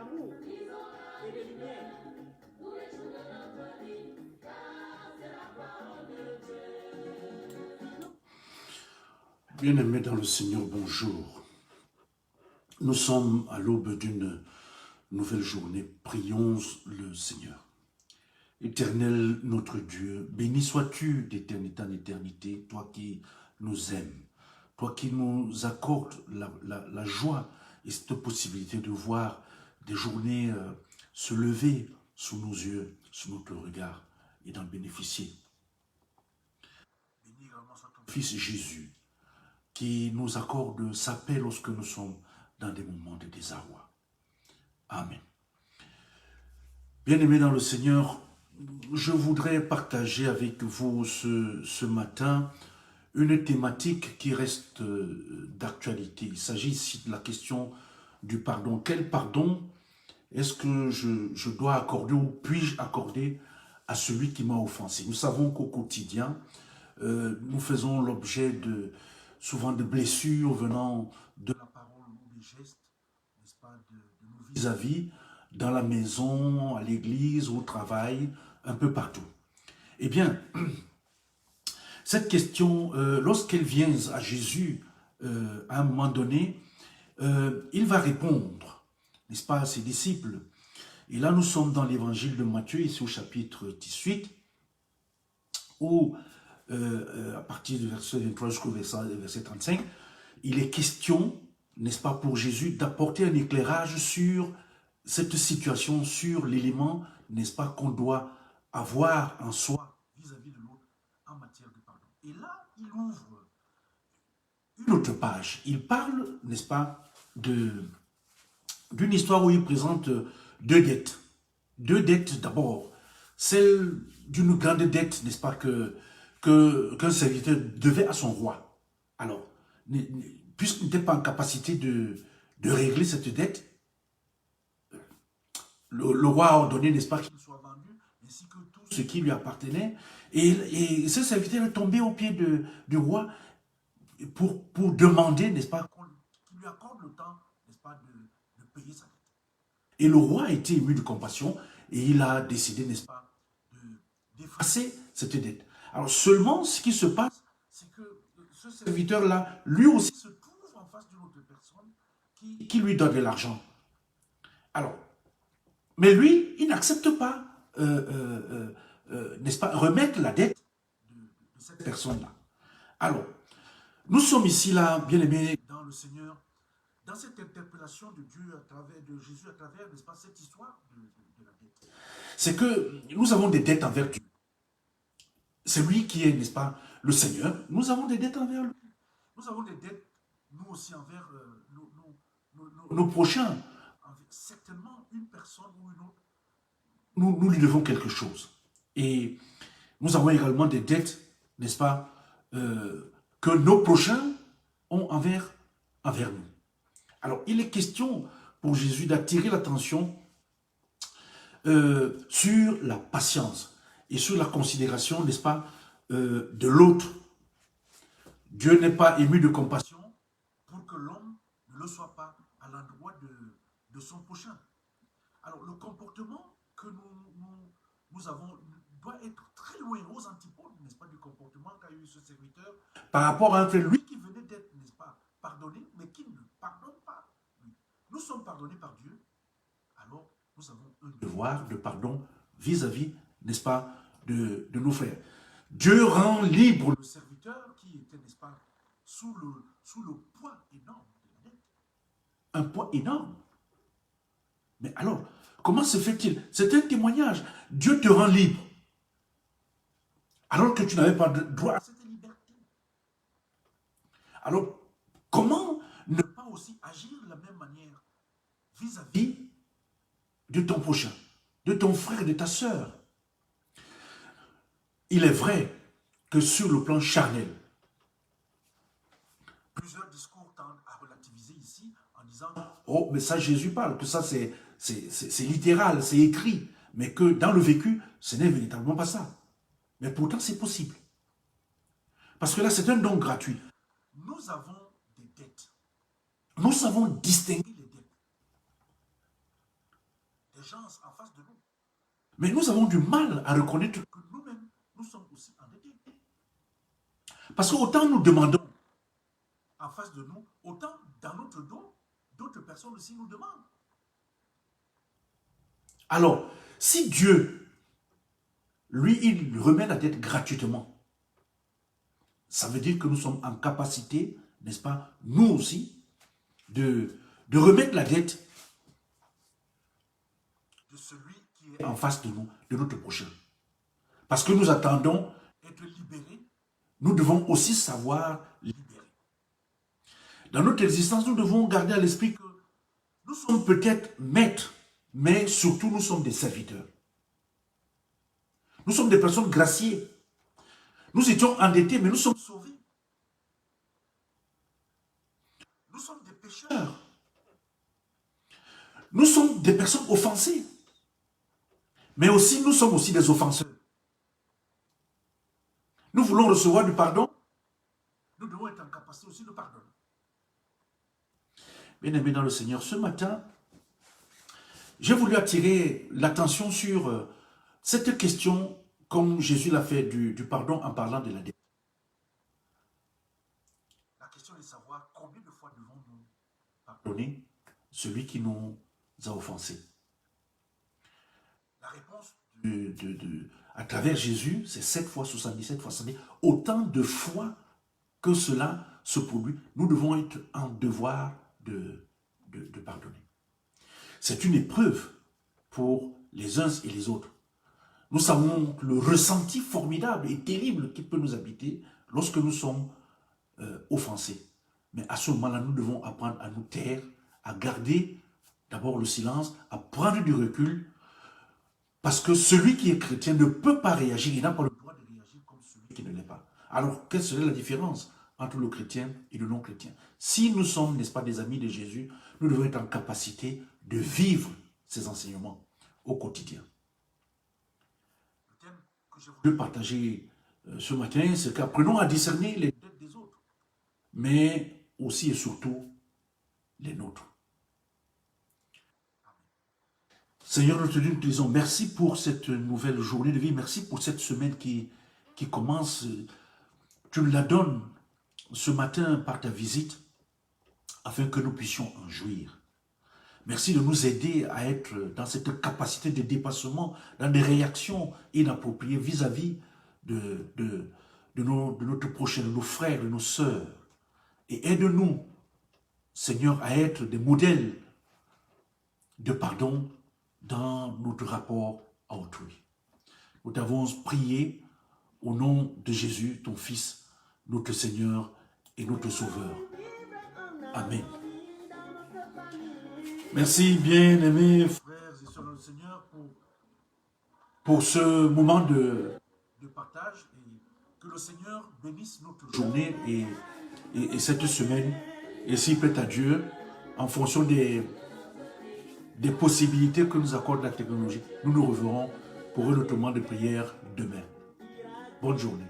l'amour et les lumières. Bien-aimés dans le Seigneur, bonjour. Nous sommes à l'aube d'une nouvelle journée. Prions le Seigneur. Éternel notre Dieu, béni sois-tu d'éternité en éternité, toi qui nous aimes, toi qui nous accordes la joie et cette possibilité de voir des journées se lever sous nos yeux, sous notre regard et d'en bénéficier. Béni également soit ton Fils Jésus, qui nous accorde sa paix lorsque nous sommes dans des moments de désarroi. Amen. Bien-aimés dans le Seigneur, je voudrais partager avec vous ce matin une thématique qui reste d'actualité. Il s'agit ici de la question du pardon. Quel pardon est-ce que je dois accorder ou puis-je accorder à celui qui m'a offensé? Nous savons qu'au quotidien, nous faisons l'objet souvent de blessures venant de la parole ou des gestes, n'est-ce pas, de nos vis-à-vis, dans la maison, à l'église, au travail, un peu partout. Eh bien, cette question, lorsqu'elle vient à Jésus, à un moment donné, il va répondre, n'est-ce pas, à ses disciples. Et là, nous sommes dans l'évangile de Matthieu, ici au chapitre 18, où à partir du verset 23 jusqu'au verset 35, il est question, n'est-ce pas, pour Jésus d'apporter un éclairage sur cette situation, sur l'élément, n'est-ce pas, qu'on doit avoir en soi vis-à-vis de l'autre en matière de pardon. Et là, il ouvre une autre page. Il parle, n'est-ce pas, d'une histoire où il présente deux dettes. Deux dettes d'abord. Celle d'une grande dette, n'est-ce pas, qu'un serviteur devait à son roi. Alors, puisqu'il n'était pas en capacité de régler cette dette, le roi a ordonné, n'est-ce pas, qu'il soit vendu, ainsi que tout ce qui lui appartenait. Et ce serviteur est tombé au pied du roi pour demander, n'est-ce pas, qu'il lui accorde le temps, n'est-ce pas, de payer sa dette. Et le roi a été ému de compassion et il a décidé, n'est-ce pas, d'effacer cette dette. Alors seulement, ce qui se passe, c'est que ce serviteur-là, lui aussi se trouve en face d'une autre personne qui lui donne de l'argent. Alors, mais lui, il n'accepte pas, n'est-ce pas, remettre la dette de cette personne-là. Alors, nous sommes ici, là, bien-aimés dans le Seigneur, dans cette interpellation de Dieu à travers, de Jésus à travers, n'est-ce pas, cette histoire de la dette. C'est que nous avons des dettes envers Dieu. C'est lui qui est, n'est-ce pas, le Seigneur. Nous avons des dettes envers lui. Nous avons des dettes, nous aussi, envers nos prochains. Certainement, une personne ou une autre, nous lui devons quelque chose. Et nous avons également des dettes, n'est-ce pas, que nos prochains ont envers nous. Alors, il est question pour Jésus d'attirer l'attention sur la patience et sur la considération, n'est-ce pas, de l'autre. Dieu n'est pas ému de compassion pour que l'homme ne le soit pas à l'endroit de son prochain. Alors, le comportement que nous avons doit être très loin aux antipodes, n'est-ce pas, du comportement qu'a eu ce serviteur par rapport à un frère, lui qui venait d'être, n'est-ce pas, pardonné, mais qui ne pardonne pas. Nous sommes pardonnés par Dieu, alors nous avons un devoir de pardon vis-à-vis, n'est-ce pas, de nos frères. Dieu rend libre le serviteur qui était, n'est-ce pas, sous le poids énorme de la dette. Un poids énorme. Mais alors, comment se fait-il? C'est un témoignage. Dieu te rend libre. Alors que tu n'avais pas droit à cette liberté. Alors, comment ne pas aussi agir de la même manière vis-à-vis de ton prochain, de ton frère, de ta sœur? Il est vrai que sur le plan charnel, plusieurs discours tendent à relativiser ici en disant « Oh, mais ça Jésus parle, que ça c'est littéral, c'est écrit. » Mais que dans le vécu, ce n'est véritablement pas ça. Mais pourtant, c'est possible. Parce que là, c'est un don gratuit. Nous avons des dettes. Nous savons distinguer les dettes. urgence en face de nous. Mais nous avons du mal à reconnaître que nous-mêmes, nous sommes aussi endettés. Parce que autant nous demandons en face de nous, autant dans notre dos, d'autres personnes aussi nous demandent. Alors, si Dieu, lui, il remet la dette gratuitement, ça veut dire que nous sommes en capacité, n'est-ce pas, nous aussi, de remettre la dette de celui qui est en face de nous, de notre prochain. Parce que nous attendons être libérés, nous devons aussi savoir libérer. Dans notre existence, nous devons garder à l'esprit que nous sommes peut-être maîtres, mais surtout nous sommes des serviteurs. Nous sommes des personnes graciées. Nous étions endettés, mais nous sommes sauvés. Nous sommes des pécheurs. Nous sommes des personnes offensées. Mais aussi, nous sommes aussi des offenseurs. Nous voulons recevoir du pardon. Nous devons être en capacité aussi de pardonner. Bien-aimés dans le Seigneur, ce matin, j'ai voulu attirer l'attention sur cette question, comme Jésus l'a fait, du pardon en parlant de la dette. La question est de savoir combien de fois devons-nous pardonner celui qui nous a offensés. La réponse à travers Jésus, c'est 7 fois 77 fois 70. Autant de fois que cela se produit, nous devons être en devoir de pardonner. C'est une épreuve pour les uns et les autres. Nous savons le ressenti formidable et terrible qui peut nous habiter lorsque nous sommes offensés. Mais à ce moment-là, nous devons apprendre à nous taire, à garder d'abord le silence, à prendre du recul, parce que celui qui est chrétien ne peut pas réagir, il n'a pas le droit de réagir comme celui qui ne l'est pas. Alors, quelle serait la différence entre le chrétien et le non-chrétien? Si nous sommes, n'est-ce pas, des amis de Jésus, nous devons être en capacité de vivre ces enseignements au quotidien. Le thème que je voulais partager ce matin, c'est qu'apprenons à discerner les dettes des autres, mais aussi et surtout les nôtres. Seigneur, nous te disons merci pour cette nouvelle journée de vie, merci pour cette semaine qui commence. Tu nous la donnes ce matin par ta visite, afin que nous puissions en jouir. Merci de nous aider à être dans cette capacité de dépassement, dans des réactions inappropriées vis-à-vis de notre prochain, de nos frères, de nos sœurs. Et aide-nous, Seigneur, à être des modèles de pardon dans notre rapport à autrui. Nous t'avons prié au nom de Jésus, ton Fils, notre Seigneur et notre Sauveur. Amen. Merci, bien-aimés frères et sœurs dans le Seigneur, pour ce moment de partage. Et que le Seigneur bénisse notre journée et cette semaine. Et s'il plaît à Dieu, en fonction des possibilités que nous accorde la technologie, nous nous reverrons pour un autre moment de prière demain. Bonne journée.